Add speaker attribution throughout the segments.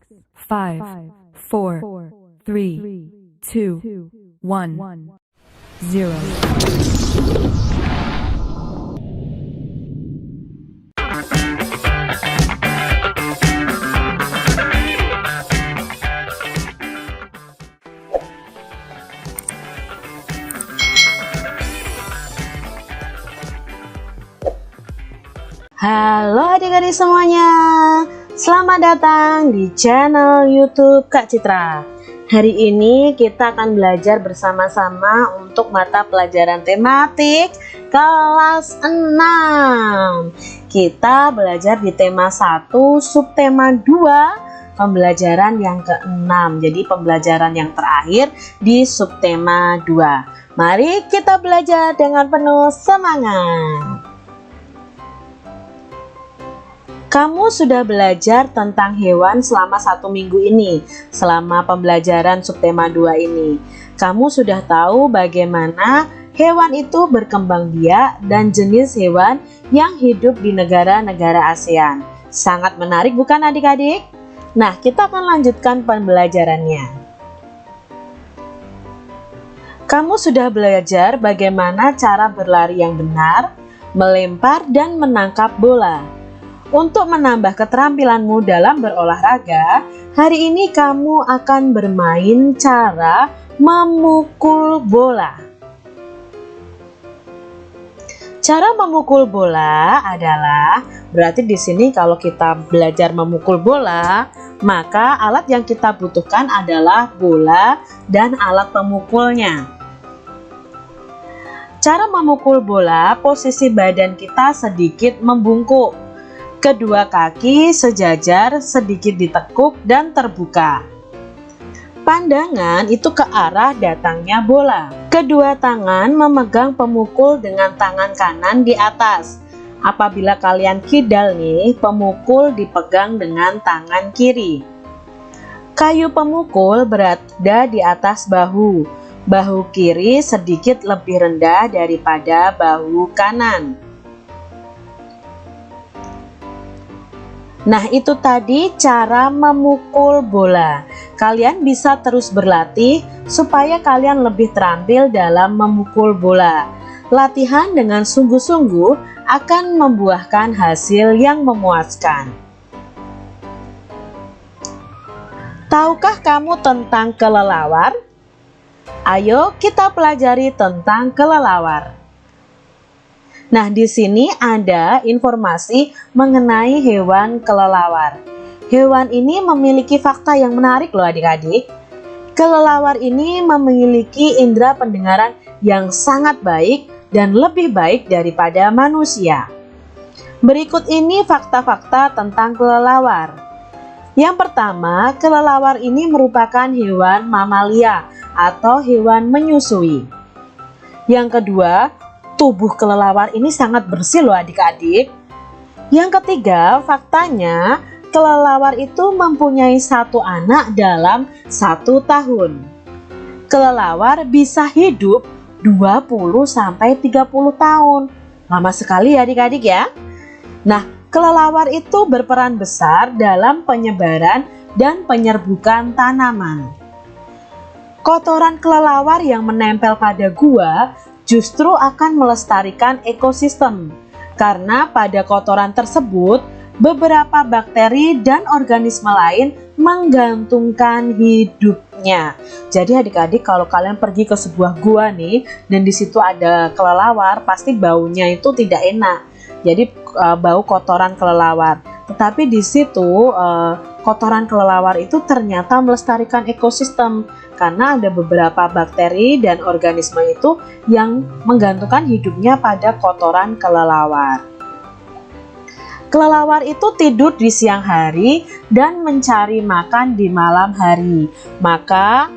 Speaker 1: 5, 4, 3, 2, 1, 0.
Speaker 2: Halo adik-adik semuanya, selamat datang di channel YouTube Kak Citra. Hari ini kita akan belajar bersama-sama untuk mata pelajaran tematik kelas 6. Kita belajar di tema 1, subtema 2, pembelajaran yang ke-6. Jadi pembelajaran yang terakhir di subtema 2. Mari kita belajar dengan penuh semangat. Kamu sudah belajar tentang hewan selama 1 minggu ini, selama pembelajaran subtema 2 ini. Kamu sudah tahu bagaimana hewan itu berkembang biak dan jenis hewan yang hidup di negara-negara ASEAN. Sangat menarik bukan adik-adik? Nah, kita akan lanjutkan pembelajarannya. Kamu sudah belajar bagaimana cara berlari yang benar, melempar dan menangkap bola. Untuk menambah keterampilanmu dalam berolahraga, hari ini kamu akan bermain cara memukul bola. Cara memukul bola adalah, berarti di sini kalau kita belajar memukul bola, maka alat yang kita butuhkan adalah bola dan alat pemukulnya. Cara memukul bola, posisi badan kita sedikit membungkuk. Kedua kaki sejajar, sedikit ditekuk dan terbuka. Pandangan itu ke arah datangnya bola. Kedua tangan memegang pemukul dengan tangan kanan di atas. Apabila kalian kidal nih, pemukul dipegang dengan tangan kiri. Kayu pemukul berada di atas bahu. Bahu kiri sedikit lebih rendah daripada bahu kanan. Nah, itu tadi cara memukul bola. Kalian bisa terus berlatih supaya kalian lebih terampil dalam memukul bola. Latihan dengan sungguh-sungguh akan membuahkan hasil yang memuaskan. Tahukah kamu tentang kelelawar? Ayo kita pelajari tentang kelelawar. Nah, di sini ada informasi mengenai hewan kelelawar. Hewan ini memiliki fakta yang menarik loh adik-adik. Kelelawar ini memiliki indera pendengaran yang sangat baik dan lebih baik daripada manusia. Berikut ini fakta-fakta tentang kelelawar. Yang pertama, kelelawar ini merupakan hewan mamalia atau hewan menyusui. Yang kedua, tubuh kelelawar ini sangat bersih loh adik-adik. Yang ketiga, faktanya kelelawar itu mempunyai 1 anak dalam 1 tahun. Kelelawar bisa hidup 20-30 tahun. Lama sekali ya adik-adik ya. Nah, kelelawar itu berperan besar dalam penyebaran dan penyerbukan tanaman. Kotoran kelelawar yang menempel pada gua justru akan melestarikan ekosistem, karena pada kotoran tersebut beberapa bakteri dan organisme lain menggantungkan hidupnya. Jadi adik-adik, kalau kalian pergi ke sebuah gua nih dan di situ ada kelelawar, pasti baunya itu tidak enak. Jadi bau kotoran kelelawar. Tetapi di situ kotoran kelelawar itu ternyata melestarikan ekosistem, karena ada beberapa bakteri dan organisme itu yang menggantungkan hidupnya pada kotoran kelelawar. Kelelawar itu tidur di siang hari dan mencari makan di malam hari. Maka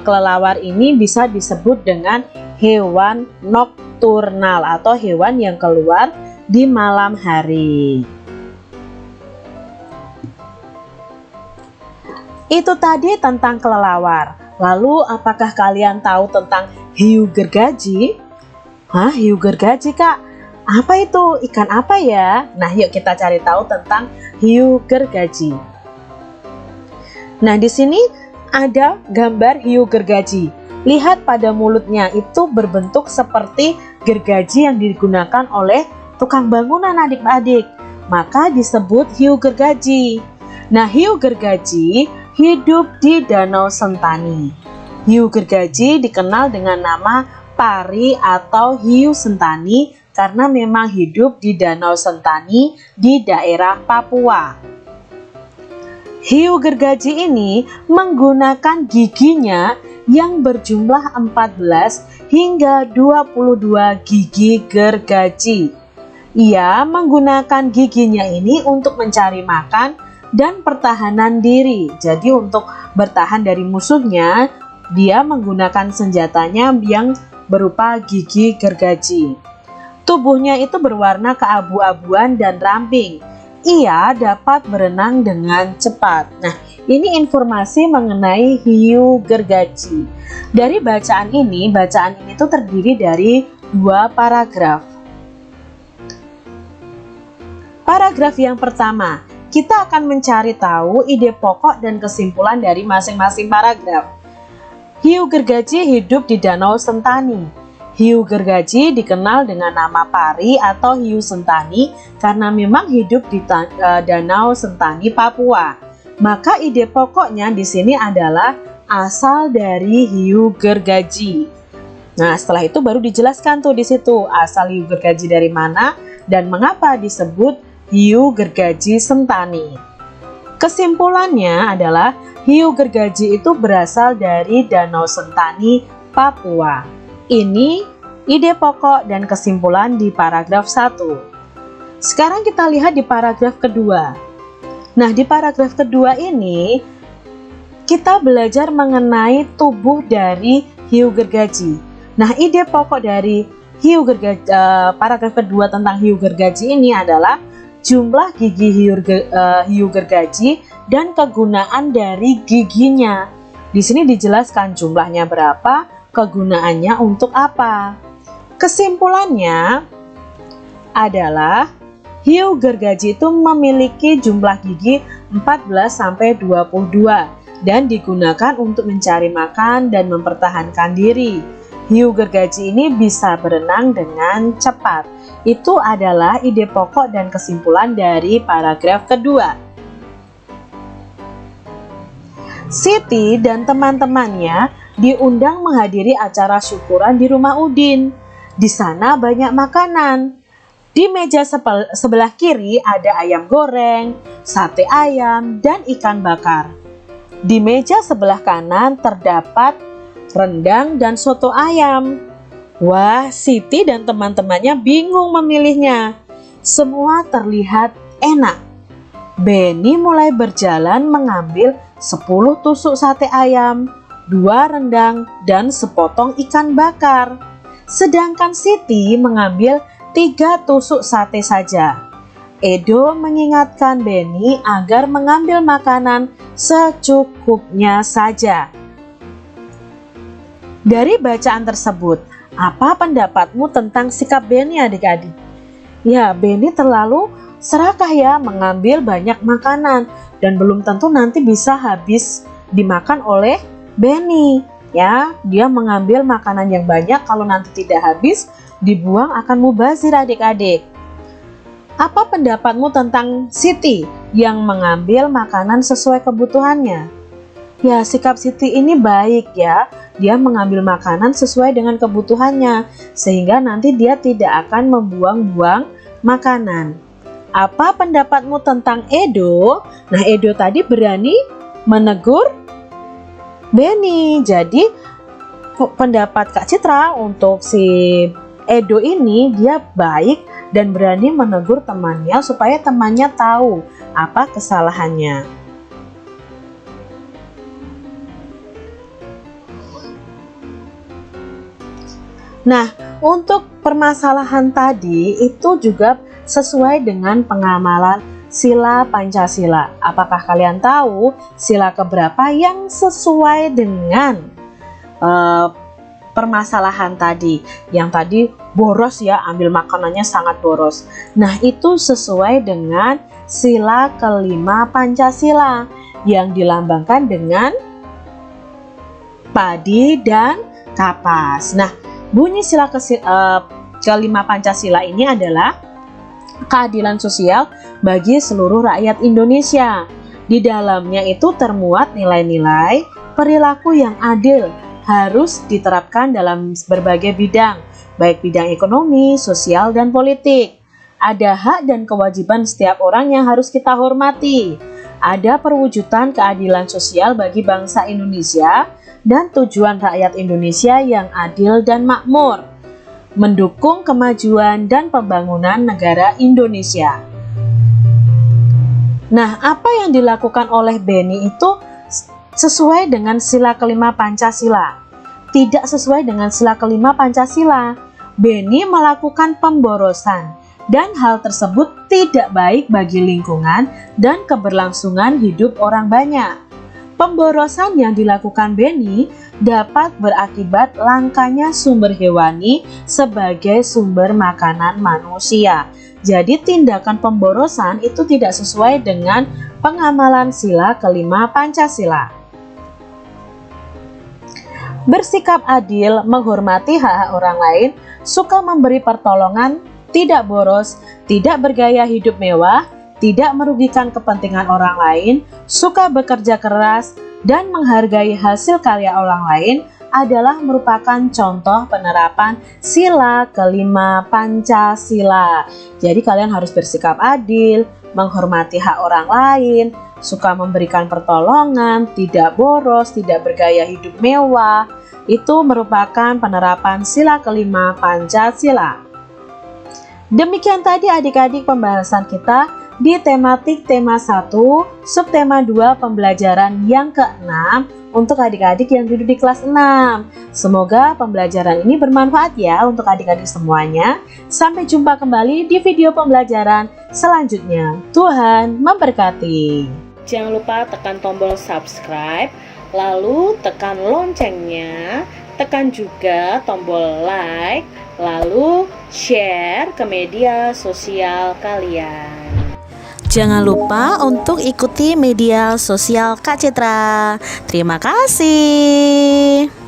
Speaker 2: kelelawar ini bisa disebut dengan hewan nokturnal atau hewan yang keluar di malam hari. Itu tadi tentang kelelawar. Lalu apakah kalian tahu tentang hiu gergaji? Hah, hiu gergaji Kak? Apa itu? Ikan apa ya? Nah, yuk kita cari tahu tentang hiu gergaji. Nah, di sini ada gambar hiu gergaji. Lihat pada mulutnya itu berbentuk seperti gergaji yang digunakan oleh tukang bangunan adik-adik. Maka disebut hiu gergaji. Nah, hiu gergaji hidup di Danau Sentani. Hiu gergaji dikenal dengan nama pari atau hiu sentani karena memang hidup di Danau Sentani di daerah Papua. Hiu gergaji ini menggunakan giginya yang berjumlah 14 hingga 22 gigi gergaji. Ia menggunakan giginya ini untuk mencari makan dan pertahanan diri. Jadi untuk bertahan dari musuhnya, dia menggunakan senjatanya yang berupa gigi gergaji. Tubuhnya itu berwarna keabu-abuan dan ramping. Ia dapat berenang dengan cepat. Nah, ini informasi mengenai hiu gergaji. Dari bacaan ini tuh terdiri dari 2 paragraf. Paragraf yang pertama, kita akan mencari tahu ide pokok dan kesimpulan dari masing-masing paragraf. Hiu gergaji hidup di Danau Sentani. Hiu gergaji dikenal dengan nama pari atau hiu sentani karena memang hidup di Danau Sentani, Papua. Maka ide pokoknya di sini adalah asal dari hiu gergaji. Nah, setelah itu baru dijelaskan tuh di situ asal hiu gergaji dari mana dan mengapa disebut hiu gergaji sentani. Kesimpulannya adalah hiu gergaji itu berasal dari Danau Sentani, Papua. Ini ide pokok dan kesimpulan di paragraf 1. Sekarang kita lihat di paragraf kedua. Nah, di paragraf kedua ini kita belajar mengenai tubuh dari hiu gergaji. Nah, ide pokok dari paragraf kedua tentang hiu gergaji ini adalah jumlah gigi hiu gergaji dan kegunaan dari giginya. Di sini dijelaskan jumlahnya berapa, kegunaannya untuk apa. Kesimpulannya adalah hiu gergaji itu memiliki jumlah gigi 14-22 dan digunakan untuk mencari makan dan mempertahankan diri. Hiu gergaji ini bisa berenang dengan cepat. Itu adalah ide pokok dan kesimpulan dari paragraf kedua. Siti dan teman-temannya diundang menghadiri acara syukuran di rumah Udin. Di sana banyak makanan. Di meja sebelah kiri ada ayam goreng, sate ayam, dan ikan bakar. Di meja sebelah kanan terdapat rendang dan soto ayam. Wah, Siti dan teman-temannya bingung memilihnya. Semua terlihat enak. Benny mulai berjalan mengambil 10 tusuk sate ayam, 2 rendang, dan sepotong ikan bakar. Sedangkan Siti mengambil 3 tusuk sate saja. Edo mengingatkan Benny agar mengambil makanan secukupnya saja. Dari bacaan tersebut, apa pendapatmu tentang sikap Benny, adik-adik? Ya, Benny terlalu serakah ya mengambil banyak makanan dan belum tentu nanti bisa habis dimakan oleh Benny. Ya, dia mengambil makanan yang banyak, kalau nanti tidak habis dibuang akan mubazir, adik-adik. Apa pendapatmu tentang Siti yang mengambil makanan sesuai kebutuhannya? Ya, sikap Siti ini baik ya. Dia mengambil makanan sesuai dengan kebutuhannya sehingga nanti dia tidak akan membuang-buang makanan. Apa pendapatmu tentang Edo? Nah, Edo tadi berani menegur Benny. Jadi pendapat Kak Citra untuk si Edo ini, dia baik dan berani menegur temannya supaya temannya tahu apa kesalahannya. Nah, untuk permasalahan tadi itu juga sesuai dengan pengamalan sila Pancasila. Apakah kalian tahu sila keberapa yang sesuai dengan permasalahan tadi? Yang tadi boros ya, ambil makanannya sangat boros. Nah, itu sesuai dengan sila kelima Pancasila, yang dilambangkan dengan padi dan kapas. Nah, bunyi sila kelima Pancasila ini adalah keadilan sosial bagi seluruh rakyat Indonesia. Di dalamnya itu termuat nilai-nilai perilaku yang adil harus diterapkan dalam berbagai bidang, baik bidang ekonomi, sosial, dan politik. Ada hak dan kewajiban setiap orang yang harus kita hormati. Ada perwujudan keadilan sosial bagi bangsa Indonesia dan tujuan rakyat Indonesia yang adil dan makmur, mendukung kemajuan dan pembangunan negara Indonesia. Nah, apa yang dilakukan oleh Beni itu sesuai dengan sila kelima Pancasila. Tidak sesuai dengan sila kelima Pancasila. Beni melakukan pemborosan dan hal tersebut tidak baik bagi lingkungan dan keberlangsungan hidup orang banyak. Pemborosan yang dilakukan Beni dapat berakibat langkanya sumber hewani sebagai sumber makanan manusia. Jadi tindakan pemborosan itu tidak sesuai dengan pengamalan sila kelima Pancasila. Bersikap adil, menghormati hak-hak orang lain, suka memberi pertolongan, tidak boros, tidak bergaya hidup mewah, tidak merugikan kepentingan orang lain, suka bekerja keras, dan menghargai hasil karya orang lain adalah merupakan contoh penerapan sila kelima Pancasila. Jadi kalian harus bersikap adil, menghormati hak orang lain, suka memberikan pertolongan, tidak boros, tidak bergaya hidup mewah. Itu merupakan penerapan sila kelima Pancasila. Demikian tadi adik-adik pembahasan kita di tematik tema 1, subtema 2 pembelajaran yang ke-6 untuk adik-adik yang duduk di kelas 6. Semoga pembelajaran ini bermanfaat ya untuk adik-adik semuanya. Sampai jumpa kembali di video pembelajaran selanjutnya. Tuhan memberkati.
Speaker 3: Jangan lupa tekan tombol subscribe, lalu tekan loncengnya, tekan juga tombol like, lalu share ke media sosial kalian.
Speaker 4: Jangan lupa untuk ikuti media sosial Kak Citra. Terima kasih.